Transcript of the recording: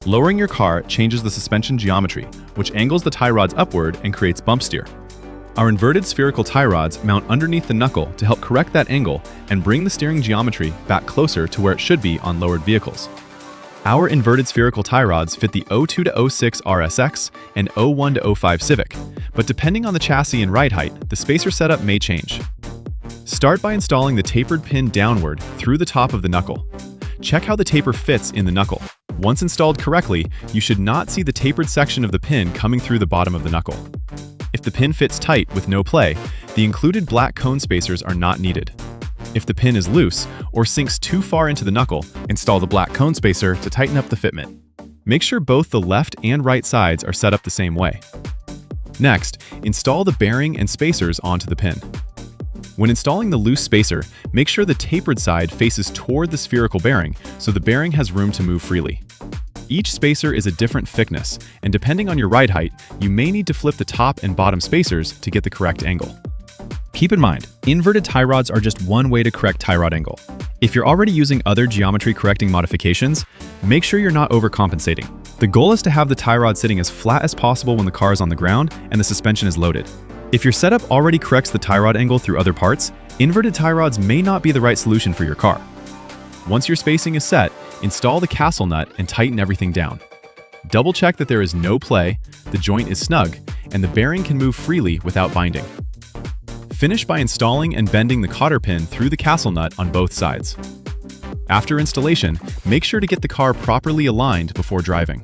Lowering your car changes the suspension geometry, which angles the tie rods upward and creates bump steer. Our inverted spherical tie rods mount underneath the knuckle to help correct that angle and bring the steering geometry back closer to where it should be on lowered vehicles. Our inverted spherical tie rods fit the 02 to 06 RSX and 01 to 05 Civic, but depending on the chassis and ride height, the spacer setup may change. Start by installing the tapered pin downward through the top of the knuckle. Check how the taper fits in the knuckle. Once installed correctly, you should not see the tapered section of the pin coming through the bottom of the knuckle. If the pin fits tight with no play, the included black cone spacers are not needed. If the pin is loose or sinks too far into the knuckle, install the black cone spacer to tighten up the fitment. Make sure both the left and right sides are set up the same way. Next, install the bearing and spacers onto the pin. When installing the loose spacer, make sure the tapered side faces toward the spherical bearing so the bearing has room to move freely. Each spacer is a different thickness, and depending on your ride height, you may need to flip the top and bottom spacers to get the correct angle. Keep in mind, inverted tie rods are just one way to correct tie rod angle. If you're already using other geometry correcting modifications, make sure you're not overcompensating. The goal is to have the tie rod sitting as flat as possible when the car is on the ground and the suspension is loaded. If your setup already corrects the tie rod angle through other parts, inverted tie rods may not be the right solution for your car. Once your spacing is set, install the castle nut and tighten everything down. Double check that there is no play, the joint is snug, and the bearing can move freely without binding. Finish by installing and bending the cotter pin through the castle nut on both sides. After installation, make sure to get the car properly aligned before driving.